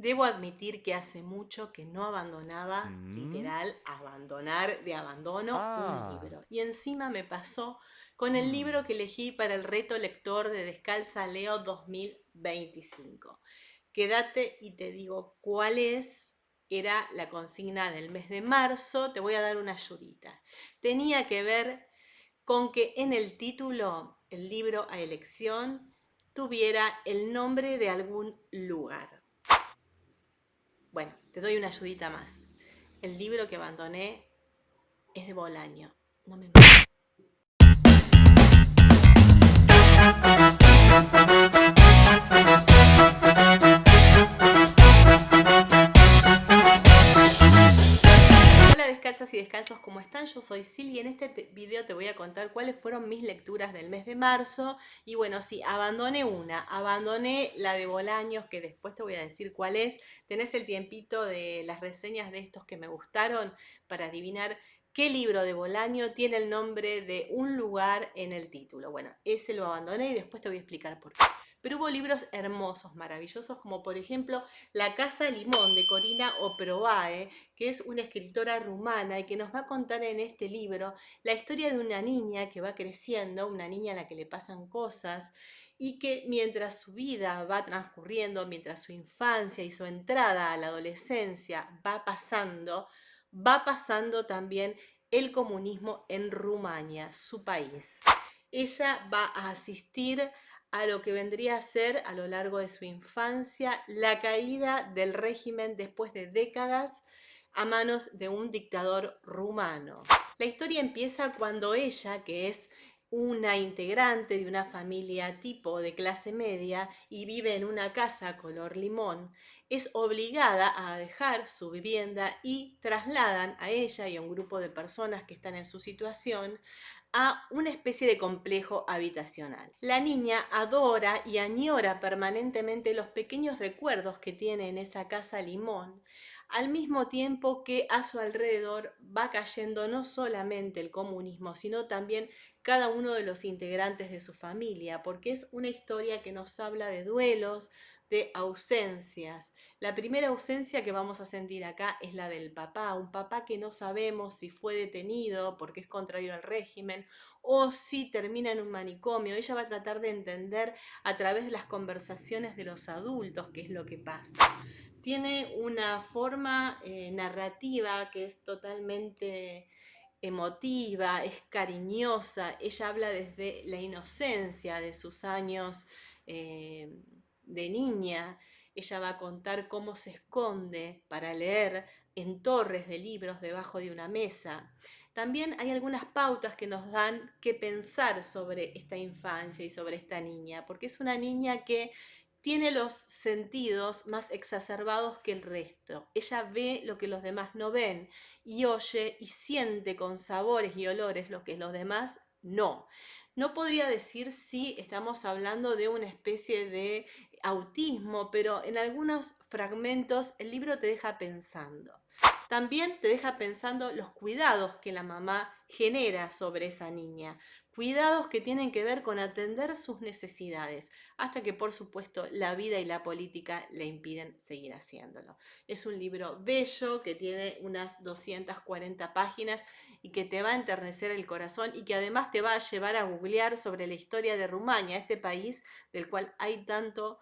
Debo admitir que hace mucho que no abandonaba, Mm. literal, abandonar de abandono, un Ah. libro. Y encima me pasó con el libro Hmm. que elegí para el reto lector de Descalza Leo 2025. Quédate y te digo cuál es. Era la consigna del mes de marzo. Te voy a dar una ayudita. Tenía que ver con que en el título, el libro a elección, tuviera el nombre de algún lugar. Bueno, te doy una ayudita más. El libro que abandoné es de Bolaño. No me... Hola descalzas y descalzos, ¿cómo están? Yo soy Silvi y en este video te voy a contar cuáles fueron mis lecturas del mes de marzo. Y bueno, sí, abandoné la de Bolaños, que después te voy a decir cuál es. Tenés el tiempito de las reseñas de estos que me gustaron para adivinar qué libro de Bolaño tiene el nombre de un lugar en el título. Bueno, ese lo abandoné y después te voy a explicar por qué. Pero hubo libros hermosos, maravillosos, como por ejemplo La Casa Limón de Corina Oprobae, que es una escritora rumana y que nos va a contar en este libro la historia de una niña que va creciendo, una niña a la que le pasan cosas y que mientras su vida va transcurriendo, mientras su infancia y su entrada a la adolescencia va pasando también el comunismo en Rumania, su país. Ella va a asistir a lo que vendría a ser a lo largo de su infancia la caída del régimen después de décadas a manos de un dictador rumano. La historia empieza cuando ella, que es una integrante de una familia tipo de clase media y vive en una casa color limón, es obligada a dejar su vivienda y trasladan a ella y a un grupo de personas que están en su situación a una especie de complejo habitacional. La niña adora y añora permanentemente los pequeños recuerdos que tiene en esa casa limón, al mismo tiempo que a su alrededor va cayendo no solamente el comunismo, sino también cada uno de los integrantes de su familia, porque es una historia que nos habla de duelos, de ausencias. La primera ausencia que vamos a sentir acá es la del papá, un papá que no sabemos si fue detenido porque es contrario al régimen o si termina en un manicomio. Ella va a tratar de entender a través de las conversaciones de los adultos qué es lo que pasa. Tiene una forma narrativa que es totalmente emotiva, es cariñosa, ella habla desde la inocencia de sus años de niña, ella va a contar cómo se esconde para leer en torres de libros debajo de una mesa. También hay algunas pautas que nos dan que pensar sobre esta infancia y sobre esta niña, porque es una niña que tiene los sentidos más exacerbados que el resto. Ella ve lo que los demás no ven y oye y siente con sabores y olores lo que los demás no. No podría decir si estamos hablando de una especie de autismo, pero en algunos fragmentos el libro te deja pensando. También te deja pensando los cuidados que la mamá genera sobre esa niña, cuidados que tienen que ver con atender sus necesidades, hasta que por supuesto la vida y la política le impiden seguir haciéndolo. Es un libro bello que tiene unas 240 páginas y que te va a enternecer el corazón y que además te va a llevar a googlear sobre la historia de Rumania, este país del cual hay tanto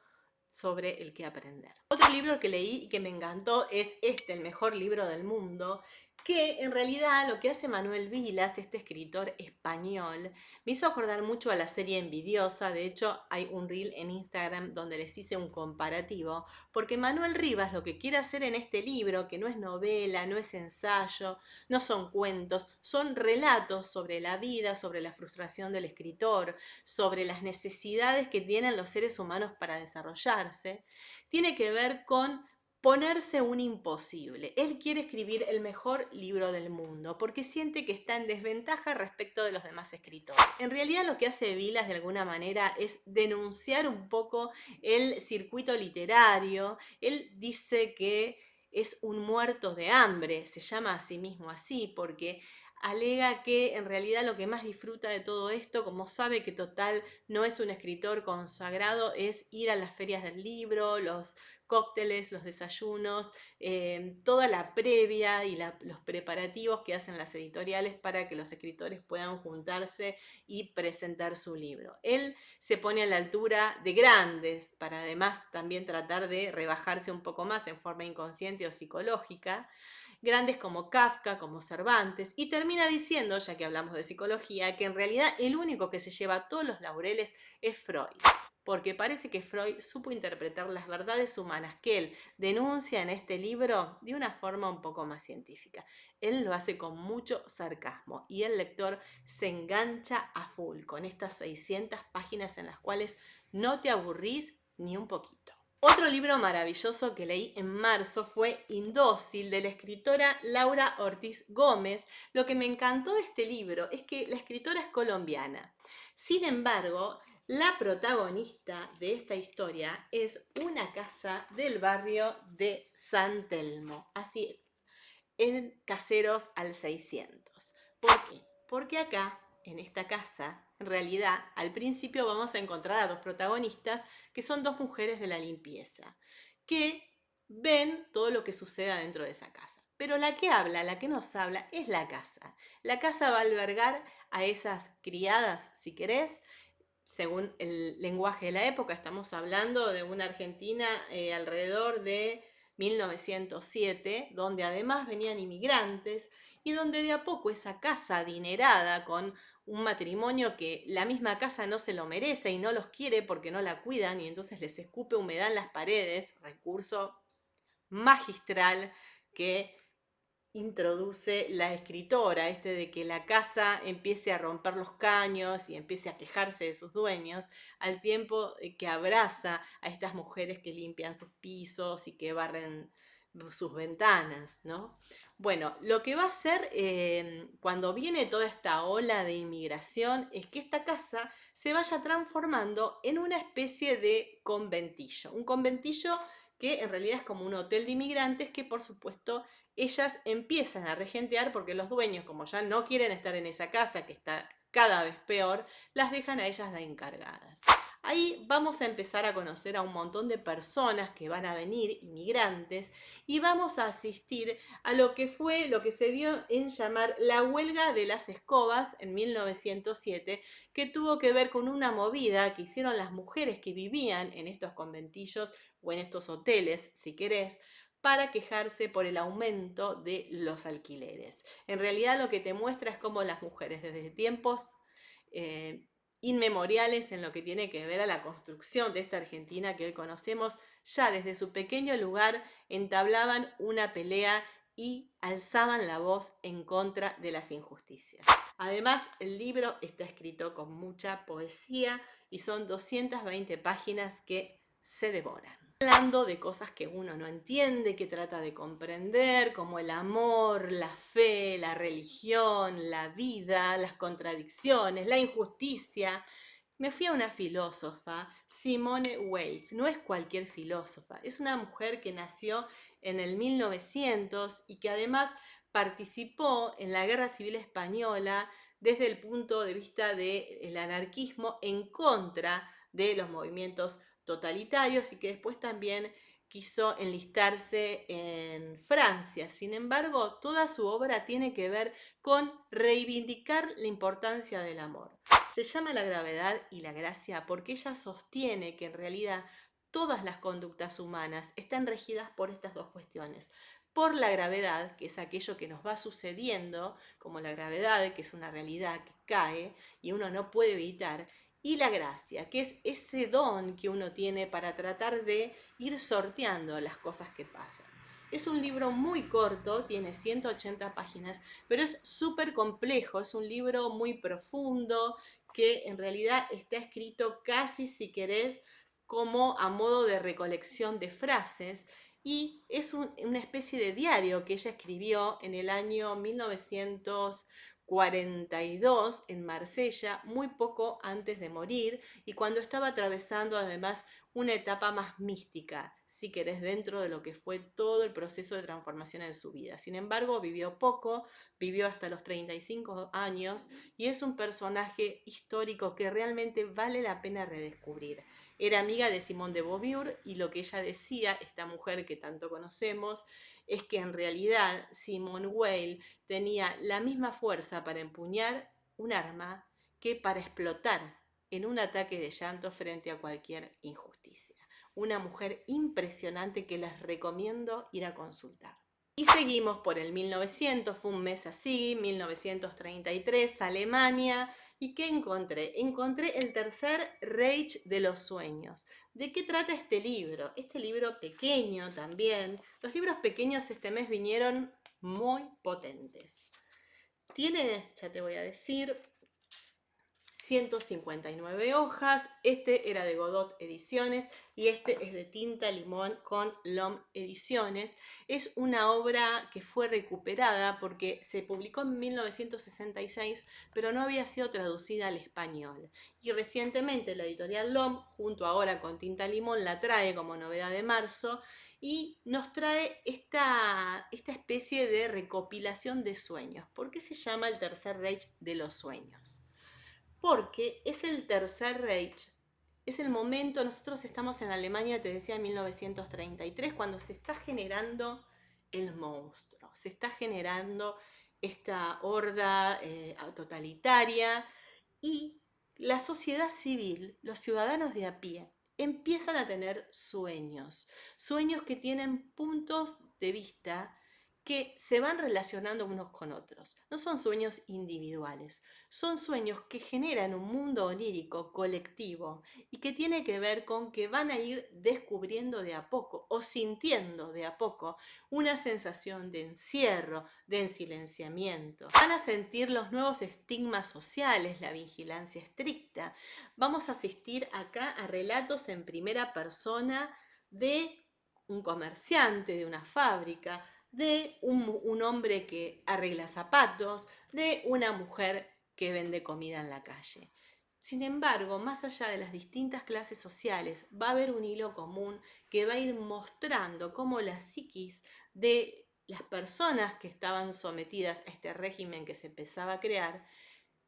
sobre el que aprender. Otro libro que leí y que me encantó es este, El mejor libro del mundo, que en realidad lo que hace Manuel Vilas, este escritor español, me hizo acordar mucho a la serie Envidiosa. De hecho, hay un reel en Instagram donde les hice un comparativo, porque Manuel Rivas lo que quiere hacer en este libro, que no es novela, no es ensayo, no son cuentos, son relatos sobre la vida, sobre la frustración del escritor, sobre las necesidades que tienen los seres humanos para desarrollarse, tiene que ver con ponerse un imposible. Él quiere escribir el mejor libro del mundo porque siente que está en desventaja respecto de los demás escritores. En realidad lo que hace Vilas de alguna manera es denunciar un poco el circuito literario. Él dice que es un muerto de hambre, se llama a sí mismo así, porque alega que en realidad lo que más disfruta de todo esto, como sabe que total no es un escritor consagrado, es ir a las ferias del libro, los cócteles, los desayunos, toda la previa y los preparativos que hacen las editoriales para que los escritores puedan juntarse y presentar su libro. Él se pone a la altura de grandes para además también tratar de rebajarse un poco más en forma inconsciente o psicológica, grandes como Kafka, como Cervantes, y termina diciendo, ya que hablamos de psicología, que en realidad el único que se lleva todos los laureles es Freud, porque parece que Freud supo interpretar las verdades humanas que él denuncia en este libro de una forma un poco más científica. Él lo hace con mucho sarcasmo y el lector se engancha a full con estas 600 páginas en las cuales no te aburrís ni un poquito. Otro libro maravilloso que leí en marzo fue Indócil, de la escritora Laura Ortiz Gómez. Lo que me encantó de este libro es que la escritora es colombiana. Sin embargo, la protagonista de esta historia es una casa del barrio de San Telmo, así en Caseros al 600. ¿Por qué? Porque acá, en esta casa, en realidad, al principio vamos a encontrar a dos protagonistas que son dos mujeres de la limpieza, que ven todo lo que sucede dentro de esa casa. Pero la que habla, la que nos habla, es la casa. La casa va a albergar a esas criadas, si querés, según el lenguaje de la época. Estamos hablando de una Argentina alrededor de 1907, donde además venían inmigrantes y donde de a poco esa casa adinerada con un matrimonio que la misma casa no se lo merece y no los quiere porque no la cuidan y entonces les escupe humedad en las paredes, recurso magistral que introduce la escritora, de que la casa empiece a romper los caños y empiece a quejarse de sus dueños, al tiempo que abraza a estas mujeres que limpian sus pisos y que barren sus ventanas, ¿no? Bueno, lo que va a hacer cuando viene toda esta ola de inmigración es que esta casa se vaya transformando en una especie de conventillo, un conventillo que en realidad es como un hotel de inmigrantes que por supuesto ellas empiezan a regentear porque los dueños, como ya no quieren estar en esa casa que está cada vez peor, las dejan a ellas de encargadas. Ahí vamos a empezar a conocer a un montón de personas que van a venir, inmigrantes, y vamos a asistir a lo que fue, lo que se dio en llamar la huelga de las escobas en 1907, que tuvo que ver con una movida que hicieron las mujeres que vivían en estos conventillos o en estos hoteles, si querés, para quejarse por el aumento de los alquileres. En realidad lo que te muestra es cómo las mujeres desde tiempos eh, inmemoriales en lo que tiene que ver a la construcción de esta Argentina que hoy conocemos, ya desde su pequeño lugar entablaban una pelea y alzaban la voz en contra de las injusticias. Además, el libro está escrito con mucha poesía y son 220 páginas que se devoran. Hablando de cosas que uno no entiende, que trata de comprender, como el amor, la fe, la religión, la vida, las contradicciones, la injusticia. Me fui a una filósofa, Simone Weil. No es cualquier filósofa, es una mujer que nació en el 1900 y que además participó en la Guerra Civil Española desde el punto de vista del anarquismo en contra de los movimientos totalitarios y que después también quiso enlistarse en Francia. Sin embargo, toda su obra tiene que ver con reivindicar la importancia del amor. Se llama La gravedad y la gracia porque ella sostiene que en realidad todas las conductas humanas están regidas por estas dos cuestiones. Por la gravedad, que es aquello que nos va sucediendo, como la gravedad, que es una realidad que cae y uno no puede evitar, y la gracia, que es ese don que uno tiene para tratar de ir sorteando las cosas que pasan. Es un libro muy corto, tiene 180 páginas, pero es súper complejo, es un libro muy profundo, que en realidad está escrito casi, si querés, como a modo de recolección de frases, y es una especie de diario que ella escribió en el año 1942 en Marsella, muy poco antes de morir, y cuando estaba atravesando además una etapa más mística, si querés, dentro de lo que fue todo el proceso de transformación en su vida. Sin embargo, vivió poco, vivió hasta los 35 años y es un personaje histórico que realmente vale la pena redescubrir. Era amiga de Simone de Beauvoir y lo que ella decía, esta mujer que tanto conocemos, es que en realidad Simone Weil tenía la misma fuerza para empuñar un arma que para explotar en un ataque de llanto frente a cualquier injusticia. Una mujer impresionante que les recomiendo ir a consultar. Y seguimos por el 1900, fue un mes así, 1933, Alemania. ¿Y qué encontré? Encontré el tercer Reich de los sueños. ¿De qué trata este libro? Este libro pequeño también. Los libros pequeños este mes vinieron muy potentes. Tiene, ya te voy a decir, 159 hojas, este era de Godot Ediciones y este es de Tinta Limón con LOM Ediciones. Es una obra que fue recuperada porque se publicó en 1966, pero no había sido traducida al español. Y recientemente la editorial LOM, junto ahora con Tinta Limón, la trae como novedad de marzo y nos trae esta especie de recopilación de sueños. ¿Por qué se llama el Tercer Reich de los sueños? Porque es el Tercer Reich, es el momento, nosotros estamos en Alemania, te decía, en 1933, cuando se está generando el monstruo, se está generando esta horda totalitaria y la sociedad civil, los ciudadanos de a pie, empiezan a tener sueños, sueños que tienen puntos de vista que se van relacionando unos con otros. No son sueños individuales, son sueños que generan un mundo onírico colectivo y que tiene que ver con que van a ir descubriendo de a poco o sintiendo de a poco una sensación de encierro, de ensilenciamiento. Van a sentir los nuevos estigmas sociales, la vigilancia estricta. Vamos a asistir acá a relatos en primera persona de un comerciante, de una fábrica, de un hombre que arregla zapatos, de una mujer que vende comida en la calle. Sin embargo, más allá de las distintas clases sociales, va a haber un hilo común que va a ir mostrando cómo la psiquis de las personas que estaban sometidas a este régimen que se empezaba a crear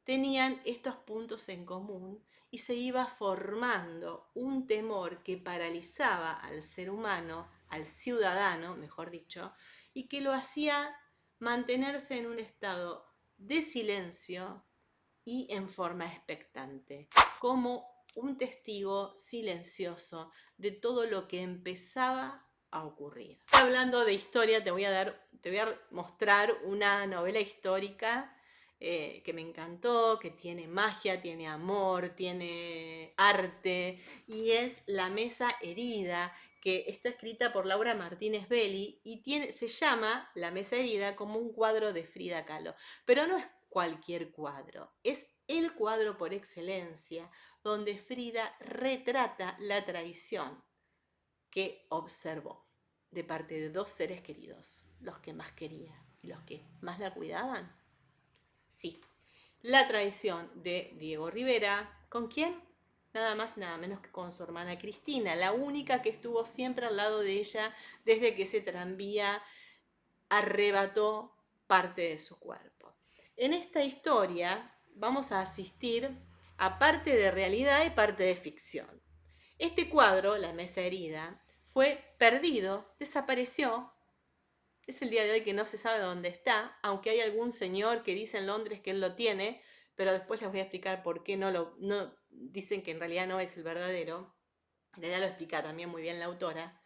tenían estos puntos en común y se iba formando un temor que paralizaba al ser humano, al ciudadano, mejor dicho, y que lo hacía mantenerse en un estado de silencio y en forma expectante, como un testigo silencioso de todo lo que empezaba a ocurrir. Hablando de historia, te voy a mostrar una novela histórica que me encantó, que tiene magia, tiene amor, tiene arte, y es La Mesa Herida, que está escrita por Laura Martínez Belli y se llama La Mesa Herida como un cuadro de Frida Kahlo. Pero no es cualquier cuadro, es el cuadro por excelencia donde Frida retrata la traición que observó de parte de dos seres queridos, los que más quería y los que más la cuidaban. Sí, la traición de Diego Rivera, ¿con quién? Nada más y nada menos que con su hermana Cristina, la única que estuvo siempre al lado de ella desde que ese tranvía arrebató parte de su cuerpo. En esta historia vamos a asistir a parte de realidad y parte de ficción. Este cuadro, La Mesa Herida, fue perdido, desapareció. Es el día de hoy que no se sabe dónde está, aunque hay algún señor que dice en Londres que él lo tiene, pero después les voy a explicar por qué no dicen que en realidad no es el verdadero. En realidad lo explica también muy bien la autora.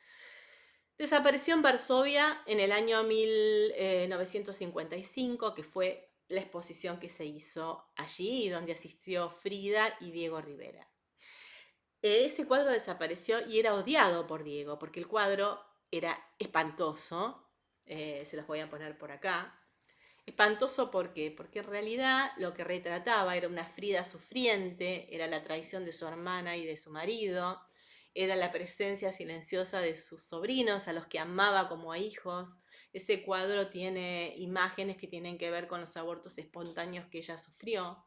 Desapareció en Varsovia en el año 1955, que fue la exposición que se hizo allí, donde asistió Frida y Diego Rivera. Ese cuadro desapareció y era odiado por Diego, porque el cuadro era espantoso. Se los voy a poner por acá. Espantoso, ¿por qué? Porque en realidad lo que retrataba era una Frida sufriente, era la traición de su hermana y de su marido, era la presencia silenciosa de sus sobrinos, a los que amaba como a hijos. Ese cuadro tiene imágenes que tienen que ver con los abortos espontáneos que ella sufrió.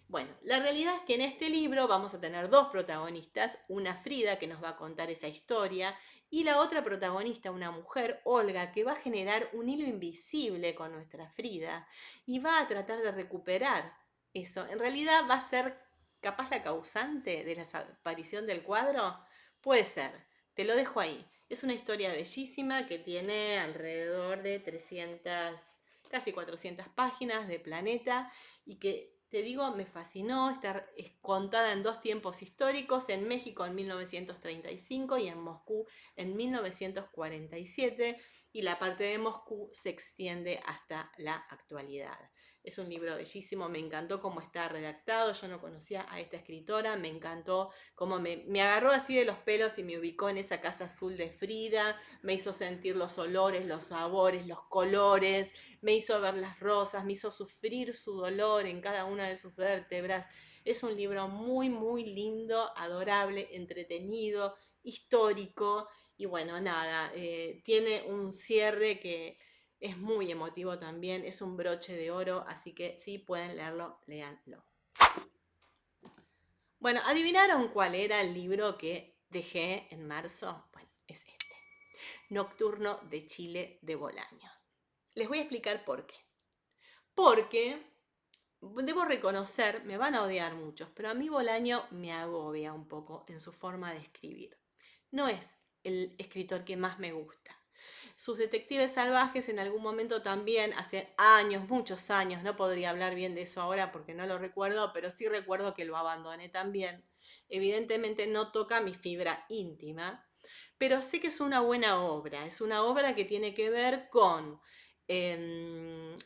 Bueno, la realidad es que en este libro vamos a tener dos protagonistas, una Frida que nos va a contar esa historia y la otra protagonista, una mujer, Olga, que va a generar un hilo invisible con nuestra Frida y va a tratar de recuperar eso. En realidad va a ser capaz la causante de la desaparición del cuadro. Puede ser, te lo dejo ahí. Es una historia bellísima que tiene alrededor de 300, casi 400 páginas de Planeta y que, te digo, me fascinó. Está contada en dos tiempos históricos, en México en 1935 y en Moscú en 1947, y la parte de Moscú se extiende hasta la actualidad. Es un libro bellísimo, me encantó cómo está redactado, yo no conocía a esta escritora, me encantó cómo me agarró así de los pelos y me ubicó en esa casa azul de Frida, me hizo sentir los olores, los sabores, los colores, me hizo ver las rosas, me hizo sufrir su dolor en cada una de sus vértebras. Es un libro muy, muy lindo, adorable, entretenido, histórico y bueno, nada, tiene un cierre que es muy emotivo también, es un broche de oro, así que si pueden leerlo, léanlo. Bueno, ¿adivinaron cuál era el libro que dejé en marzo? Bueno, es este, Nocturno de Chile de Bolaños. Les voy a explicar por qué. Porque debo reconocer, me van a odiar muchos, pero a mí Bolaño me agobia un poco en su forma de escribir. No es el escritor que más me gusta. Sus detectives salvajes en algún momento también, hace años, muchos años, no podría hablar bien de eso ahora porque no lo recuerdo, pero sí recuerdo que lo abandoné también. Evidentemente no toca mi fibra íntima, pero sé que es una buena obra. Es una obra que tiene que ver con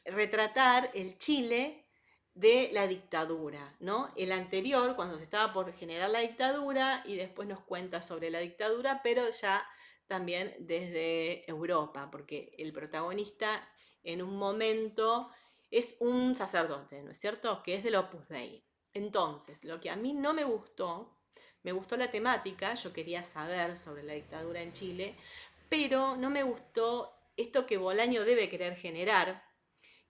retratar el Chile de la dictadura, ¿no? El anterior, cuando se estaba por generar la dictadura, y después nos cuenta sobre la dictadura, pero ya también desde Europa, porque el protagonista en un momento es un sacerdote, ¿no es cierto? Que es del Opus Dei. Entonces, lo que a mí no me gustó la temática, yo quería saber sobre la dictadura en Chile, pero no me gustó esto que Bolaño debe querer generar,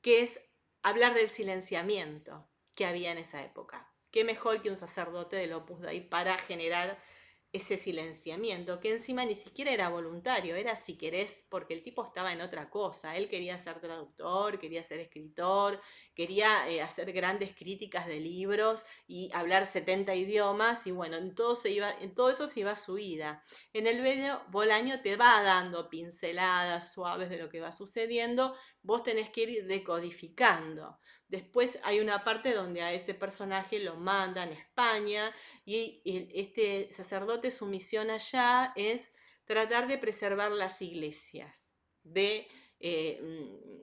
que es hablar del silenciamiento que había en esa época. Qué mejor que un sacerdote del Opus Dei para generar ese silenciamiento, que encima ni siquiera era voluntario, era si querés, porque el tipo estaba en otra cosa. Él quería ser traductor, quería ser escritor, quería hacer grandes críticas de libros y hablar 70 idiomas, y bueno, en todo eso se iba su vida. En el medio, Bolaño te va dando pinceladas suaves de lo que va sucediendo, vos tenés que ir decodificando. Después hay una parte donde a ese personaje lo mandan a España y este sacerdote, su misión allá es tratar de preservar las iglesias de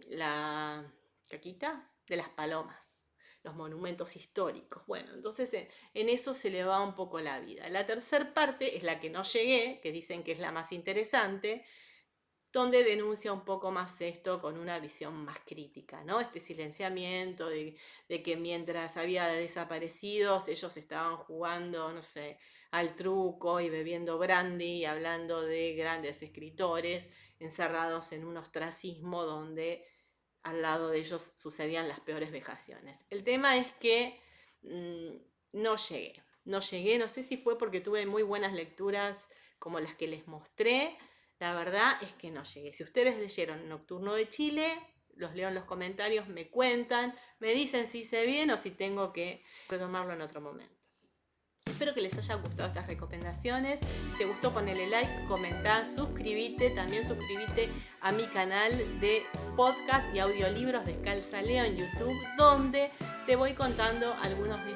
la caquita de las palomas, los monumentos históricos. Bueno, entonces en eso se le va un poco la vida. La tercera parte es la que no llegué, que dicen que es la más interesante, donde denuncia un poco más esto con una visión más crítica, ¿no? Este silenciamiento de que mientras había desaparecidos, ellos estaban jugando, no sé, al truco y bebiendo brandy y hablando de grandes escritores encerrados en un ostracismo donde al lado de ellos sucedían las peores vejaciones. El tema es que no llegué, no sé si fue porque tuve muy buenas lecturas como las que les mostré. La verdad es que no llegué. Si ustedes leyeron Nocturno de Chile, los leo en los comentarios, me cuentan, me dicen si hice bien o si tengo que retomarlo en otro momento. Espero que les haya gustado estas recomendaciones. Si te gustó, ponele like, comentá, suscríbete. También suscríbete a mi canal de podcast y audiolibros Descalza Leo en YouTube, donde te voy contando algunos de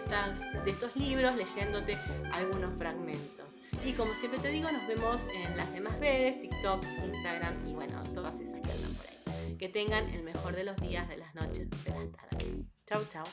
estos libros, leyéndote algunos fragmentos. Y como siempre te digo, nos vemos en las demás redes, TikTok, Instagram y bueno, todas esas que andan por ahí. Que tengan el mejor de los días, de las noches, de las tardes. Chau, chau.